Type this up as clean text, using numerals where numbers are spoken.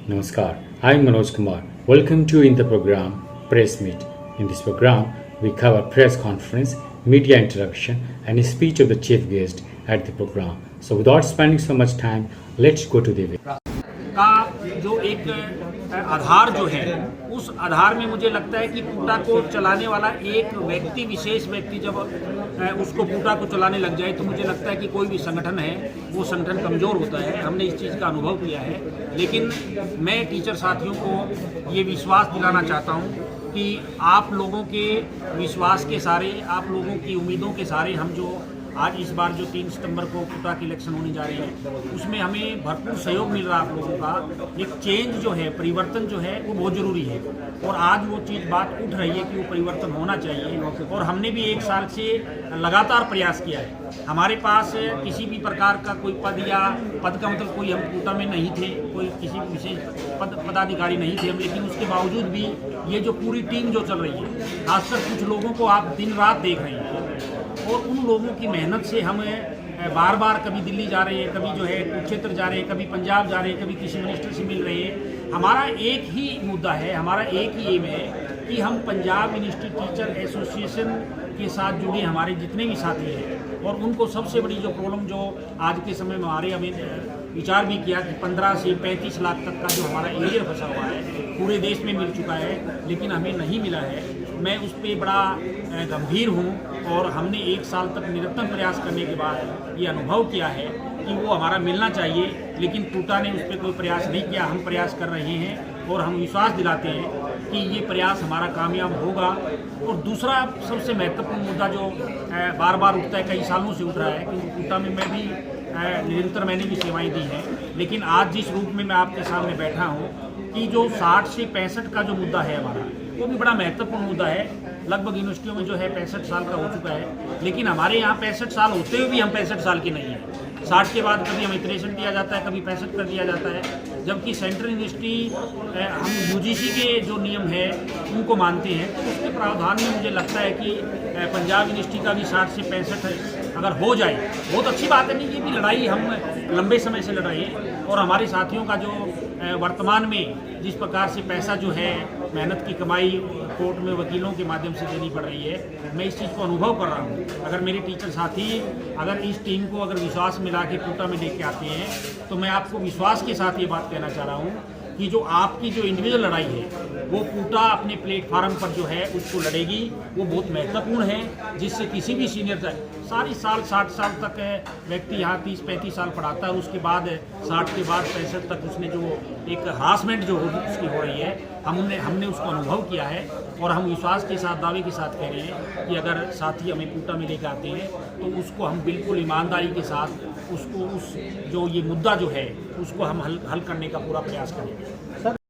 Namaskar, I am Manoj Kumar. Welcome to in the program Press Meet. In this program, we cover press conference, media interaction, and a speech of the chief guest at the program. So, without spending so much time, let's go to the video. का जो एक आधार जो है उस आधार में मुझे लगता है कि पूटा को चलाने वाला एक व्यक्ति विशेष व्यक्ति जब उसको पूटा को चलाने लग जाए तो मुझे लगता है कि कोई भी संगठन है वो संगठन कमज़ोर होता है। हमने इस चीज़ का अनुभव किया है। लेकिन मैं टीचर साथियों को ये विश्वास दिलाना चाहता हूँ कि आप लोगों के विश्वास के सहारे, आप लोगों की उम्मीदों के सहारे हम जो आज इस बार जो 3 सितंबर को पूटा की इलेक्शन होने जा रही है उसमें हमें भरपूर सहयोग मिल रहा है आप लोगों का। एक चेंज जो है, परिवर्तन जो है वो बहुत ज़रूरी है और आज वो चीज़ बात उठ रही है कि वो परिवर्तन होना चाहिए और हमने भी 1 साल से लगातार प्रयास किया है। हमारे पास किसी भी प्रकार का कोई पद या पद का मतलब कोई हम पूटा में नहीं थे, कोई किसी विशेष पदाधिकारी नहीं थे हम, लेकिन उसके बावजूद भी ये जो पूरी टीम जो चल रही है, खासकर कुछ लोगों को आप दिन रात देख रहे हैं और उन लोगों की मेहनत से हम बार बार कभी दिल्ली जा रहे हैं, कभी जो है कुरुक्षेत्र जा रहे हैं, कभी पंजाब जा रहे हैं, कभी किसी मिनिस्टर से मिल रहे हैं। हमारा एक ही मुद्दा है, हमारा एक ही एम है कि हम पंजाब यूनिवर्सिटी टीचर एसोसिएशन के साथ जुड़े हमारे जितने भी साथी हैं और उनको सबसे बड़ी जो प्रॉब्लम जो आज के समय में हमारे हमें विचार भी किया कि 15 से 35 लाख तक का जो हमारा एरियर फंसा हुआ है पूरे देश में मिल चुका है लेकिन हमें नहीं मिला है। मैं उस पर बड़ा गंभीर हूँ और हमने 1 साल तक निरंतर प्रयास करने के बाद ये अनुभव किया है कि वो हमारा मिलना चाहिए, लेकिन पूटा ने उस पर कोई प्रयास नहीं किया। हम प्रयास कर रहे हैं और हम विश्वास दिलाते हैं कि ये प्रयास हमारा कामयाब होगा। और दूसरा सबसे महत्वपूर्ण मुद्दा जो बार बार उठता है, कई सालों से उठ रहा है, क्योंकि पूटा में मैं भी निरंतर मैंने भी सेवाएं दी हैं, लेकिन आज जिस रूप में मैं आपके सामने बैठा हूँ कि जो 60 से 65 का जो मुद्दा है हमारा, वो भी बड़ा महत्वपूर्ण मुद्दा है। लगभग यूनिवर्सिटियों में जो है 65 साल का हो चुका है, लेकिन हमारे यहाँ 65 साल होते हुए भी हम 65 साल के नहीं हैं। 60 के बाद कभी हमें 63 दिया जाता है, कभी 65 कर दिया जाता है, जबकि सेंट्रल यूनिवर्सिटी हम यूजीसी के जो नियम है उनको मानते हैं। तो उसके प्रावधान में मुझे लगता है कि पंजाब यूनिवर्सिटी का भी 60 से 65 अगर हो जाए बहुत अच्छी बात है। नहीं, ये भी लड़ाई हम लंबे समय से लड़ रहे हैं और हमारे साथियों का जो वर्तमान में जिस प्रकार से पैसा जो है मेहनत की कमाई कोर्ट में वकीलों के माध्यम से देनी पड़ रही है, मैं इस चीज़ को अनुभव कर रहा हूँ। अगर मेरे टीचर साथी अगर इस टीम को अगर विश्वास मिला के पूटा में लेके आते हैं तो मैं आपको विश्वास के साथ ये बात कहना चाह रहा हूँ कि जो आपकी जो इंडिविजुअल लड़ाई है वो पूटा अपने प्लेटफार्म पर जो है उसको लड़ेगी, वो बहुत महत्वपूर्ण है, जिससे किसी भी सीनियर तक सारी साल 60 साल तक व्यक्ति यहाँ 30-35 साल पढ़ाता है, उसके बाद 60 के बाद 65 तक उसने जो एक हरासमेंट जो उसकी हो रही है हमने उसको अनुभव किया है और हम विश्वास के साथ दावे के साथ कह रहे हैं कि अगर साथी हमें पूटा में लेकर आते हैं तो उसको हम बिल्कुल ईमानदारी के साथ उसको उस जो ये मुद्दा जो है उसको हम हल करने का पूरा प्रयास करेंगे।